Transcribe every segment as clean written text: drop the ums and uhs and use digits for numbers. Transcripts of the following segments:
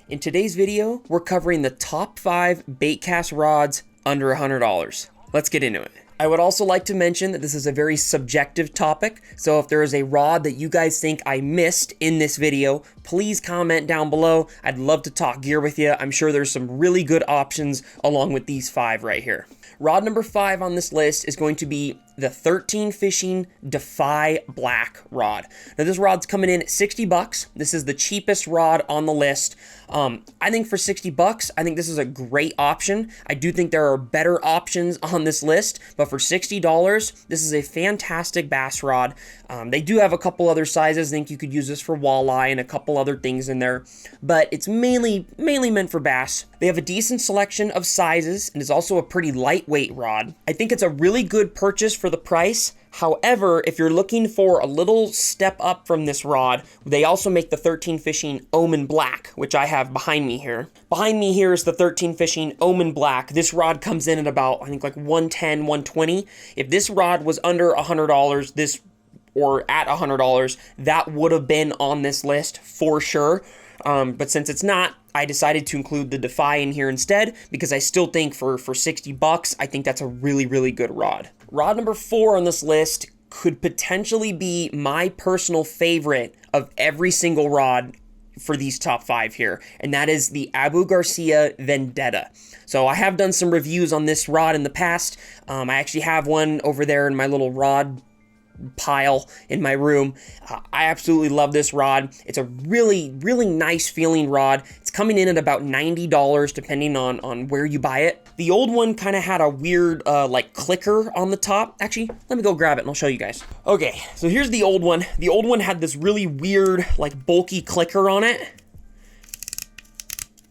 In today's video, we're covering the top 5 baitcast rods under $100. Let's get into it. I would also like to mention that this is a very subjective topic, so if there is a rod that you guys think I missed in this video, please comment down below. I'd love to talk gear with you. I'm sure there's some really good options along with these 5 right here. Rod number 5 on this list is going to be the 13 Fishing Defy Black rod. Now this rod's coming in at 60 bucks. This is the cheapest rod on the list. I think for 60 bucks, I think this is a great option. I do think there are better options on this list, but for $60, this is a fantastic bass rod. They do have a couple other sizes. I think you could use this for walleye and a couple other things in there, but it's mainly meant for bass. They have a decent selection of sizes, and it's also a pretty lightweight rod. I think it's a really good purchase for the price. However, if you're looking for a little step up from this rod, they also make the 13 Fishing Omen Black, which I have behind me here. Behind me here is the 13 Fishing Omen Black. This rod comes in at about, I think, like 110, 120. If this rod was under $100, or at $100, that would have been on this list for sure. But since it's not, I decided to include the Defy in here instead, because I still think for 60 bucks, I think that's a really good rod. Rod number 4 on this list could potentially be my personal favorite of every single rod for these top 5 here, and that is the Abu Garcia Vendetta. So I have done some reviews on this rod in the past. I actually have one over there in my little rod pile in my room. I absolutely love this rod. It's a really nice feeling rod. It's coming in at about $90 depending on where you buy it. The old one kind of had a weird like clicker on the top. Actually, let me go grab it and I'll show you guys. Okay, so here's the old one. The old one had this really weird like bulky clicker on it.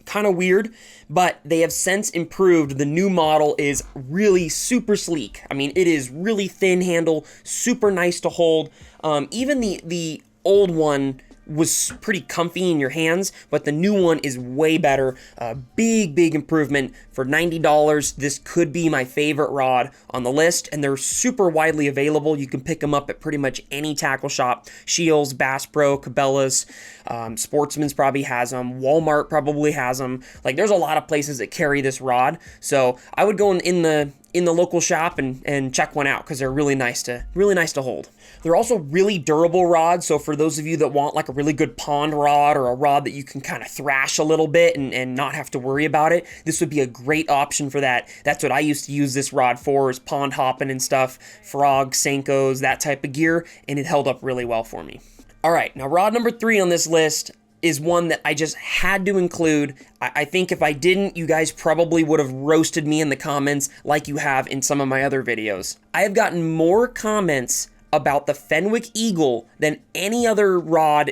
Kind of weird, but they have since improved. The new model is really super sleek. I mean, it is really thin handle, super nice to hold. Even the old one was pretty comfy in your hands, but the new one is way better. Big improvement. For $90, this could be my favorite rod on the list, and they're super widely available. You can pick them up at pretty much any tackle shop. Scheels, Bass Pro, Cabela's, Sportsman's probably has them. Walmart probably has them. Like, there's a lot of places that carry this rod, so I would go in the local shop and check one out, because they're really nice to hold. They're also really durable rods, so for those of you that want like a really good pond rod or a rod that you can kind of thrash a little bit and not have to worry about it, this would be a great option for that. That's what I used to use this rod for, is pond hopping and stuff, frogs, Senkos, that type of gear, and it held up really well for me. All right, now rod number 3 on this list is one that I just had to include. I think if I didn't, you guys probably would have roasted me in the comments like you have in some of my other videos. I have gotten more comments about the Fenwick Eagle than any other rod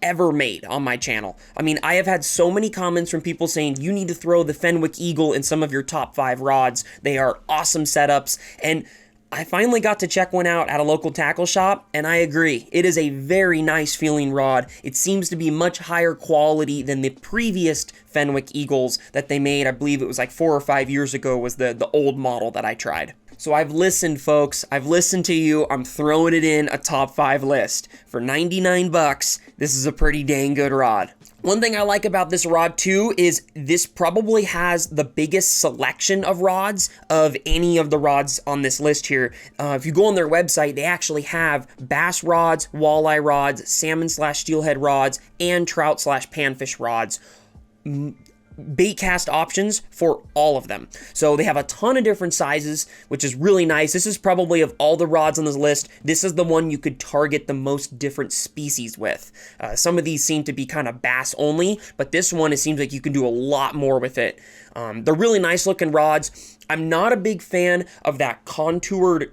ever made on my channel. I mean, I have had so many comments from people saying you need to throw the Fenwick Eagle in some of your top 5 rods. They are awesome setups, and I finally got to check one out at a local tackle shop, and I agree. It is a very nice feeling rod. It seems to be much higher quality than the previous Fenwick Eagles that they made. I believe it was like 4 or 5 years ago was the old model that I tried. So I've listened, folks. I've listened to you. I'm throwing it in a top 5 list. For 99 bucks, this is a pretty dang good rod. One thing I like about this rod too is this probably has the biggest selection of rods of any of the rods on this list here. If you go on their website, they actually have bass rods, walleye rods, salmon/steelhead rods, and trout/panfish rods. Baitcast options for all of them. So they have a ton of different sizes, which is really nice. This is probably, of all the rods on this list, this is the one you could target the most different species with. Some of these seem to be kind of bass only, but this one, it seems like you can do a lot more with it. They're really nice looking rods. I'm not a big fan of that contoured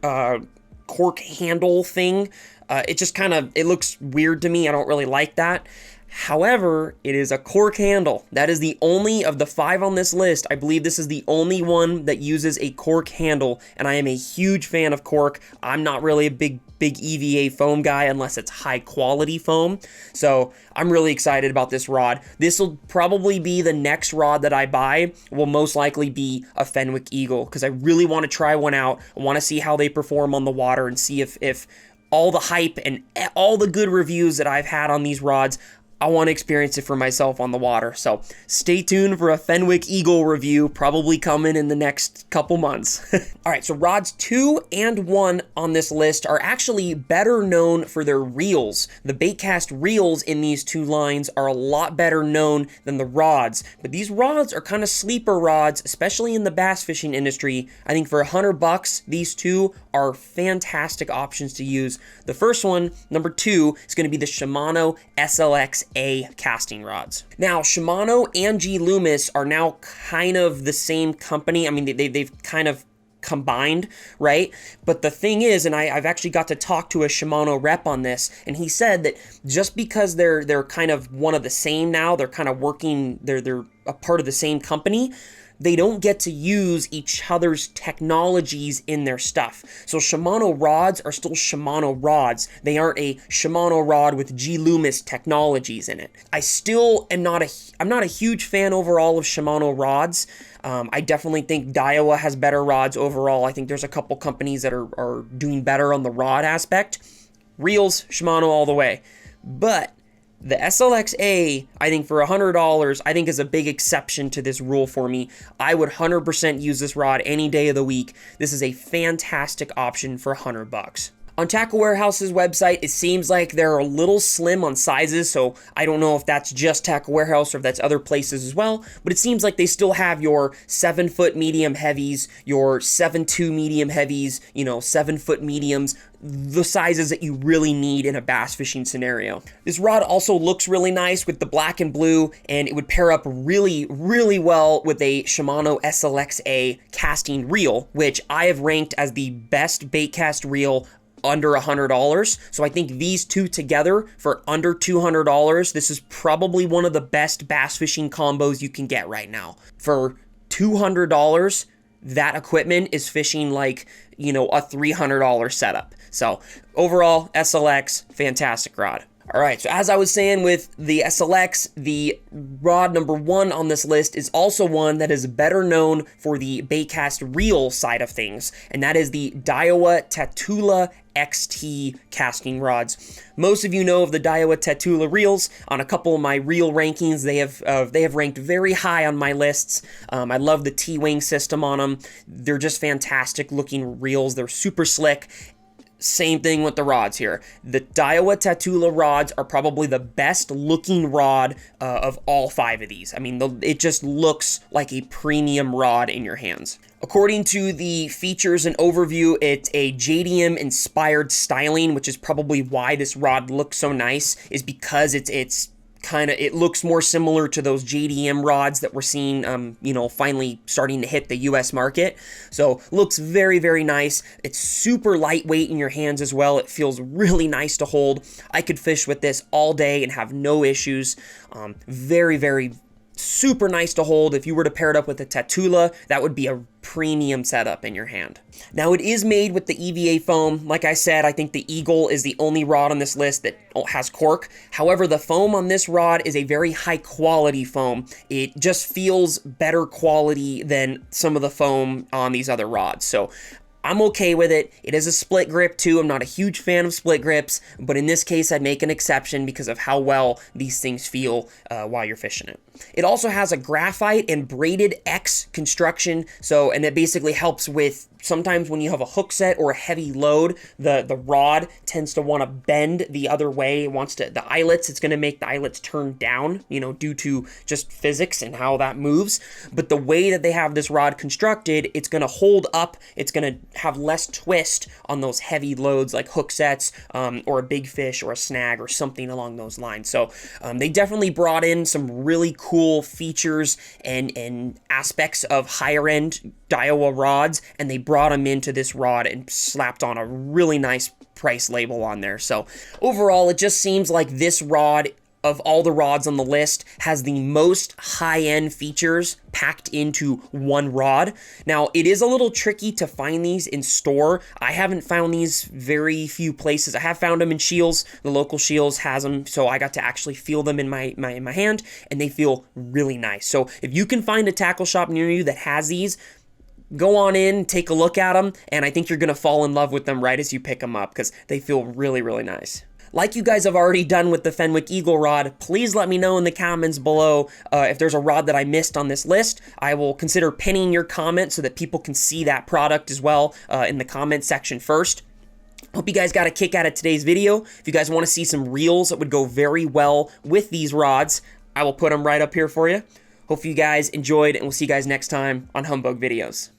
cork handle thing. It just kind of, it looks weird to me. I don't really like that. However, it is a cork handle. That is the only of the 5 on this list. I believe this is the only one that uses a cork handle, and I am a huge fan of cork. I'm not really a big EVA foam guy unless it's high quality foam. So I'm really excited about this rod. This will probably be the next rod that I buy, will most likely be a Fenwick Eagle, because I really want to try one out. I want to see how they perform on the water and see if all the hype and all the good reviews that I've had on these rods, I want to experience it for myself on the water. So stay tuned for a Fenwick Eagle review, probably coming in the next couple months. All right, so rods 2 and 1 on this list are actually better known for their reels. The Baitcast reels in these two lines are a lot better known than the rods, but these rods are kind of sleeper rods, especially in the bass fishing industry. I think for $100, these two are fantastic options to use. The first one, number 2, is going to be the Shimano SLX-A casting rods. Now, Shimano and G Loomis are now kind of the same company. I mean, they've kind of combined, right? But the thing is, and I've actually got to talk to a Shimano rep on this, and he said that just because they're kind of one of the same now, they're kind of working, they're a part of the same company, they don't get to use each other's technologies in their stuff. So Shimano rods are still Shimano rods. They aren't a Shimano rod with G Loomis technologies in it. I still am I'm not a huge fan overall of Shimano rods. I definitely think Daiwa has better rods overall. I think there's a couple companies that are doing better on the rod aspect. Reels, Shimano all the way. But the SLX-A, I think for $100, I think is a big exception to this rule for me. I would 100% use this rod any day of the week. This is a fantastic option for $100. On Tackle Warehouse's website, it seems like they're a little slim on sizes, so I don't know if that's just Tackle Warehouse or if that's other places as well, but it seems like they still have your 7-foot medium heavies, your 7.2 medium heavies, 7-foot mediums, the sizes that you really need in a bass fishing scenario. This rod also looks really nice with the black and blue, and it would pair up really, really well with a Shimano SLX-A casting reel, which I have ranked as the best baitcast reel under $100. So I think these two together for under $200, this is probably one of the best bass fishing combos you can get right now. For $200, that equipment is fishing like, a $300 setup. So overall, SLX, fantastic rod. All right, so as I was saying with the SLX, the rod number 1 on this list is also one that is better known for the baitcast reel side of things, and that is the Daiwa Tatula XT casting rods. Most of you know of the Daiwa Tatula reels. On a couple of my reel rankings, they have ranked very high on my lists. I love the T-wing system on them. They're just fantastic looking reels. They're super slick. Same thing with the rods here. The Daiwa Tatula rods are probably the best looking rod of all 5 of these. I mean, it just looks like a premium rod in your hands. According to the features and overview, it's a JDM inspired styling, which is probably why this rod looks so nice, is because it looks more similar to those JDM rods that we're seeing, finally starting to hit the US market. So looks very, very nice. It's super lightweight in your hands as well. It feels really nice to hold. I could fish with this all day and have no issues. Very, very super nice to hold. If you were to pair it up with a Tatula, that would be a premium setup in your hand. Now, it is made with the EVA foam. Like I said, I think the Eagle is the only rod on this list that has cork. However, the foam on this rod is a very high quality foam. It just feels better quality than some of the foam on these other rods. So I'm okay with it. It is a split grip too. I'm not a huge fan of split grips, but in this case, I'd make an exception because of how well these things feel while you're fishing it. It also has a graphite and braided X construction, and it basically helps with sometimes when you have a hook set or a heavy load, the rod tends to want to bend the other way. It wants to, it's going to make the eyelets turn down, due to just physics and how that moves. But the way that they have this rod constructed, it's going to hold up. It's going to have less twist on those heavy loads like hook sets or a big fish or a snag or something along those lines. So they definitely brought in some really cool features and aspects of higher end Daiwa rods, and they brought them into this rod and slapped on a really nice price label on there. So overall, it just seems like this rod, of all the rods on the list, has the most high-end features packed into one rod. Now, it is a little tricky to find these in store. I haven't found these very few places. I have found them in Scheels. The local Scheels has them, so I got to actually feel them in my hand, and they feel really nice. So if you can find a tackle shop near you that has these, go on in, take a look at them, and I think you're going to fall in love with them right as you pick them up because they feel really, really nice. Like you guys have already done with the Fenwick Eagle rod, please let me know in the comments below if there's a rod that I missed on this list. I will consider pinning your comment so that people can see that product as well in the comment section first. Hope you guys got a kick out of today's video. If you guys want to see some reels that would go very well with these rods, I will put them right up here for you. Hope you guys enjoyed, and we'll see you guys next time on Humbug Videos.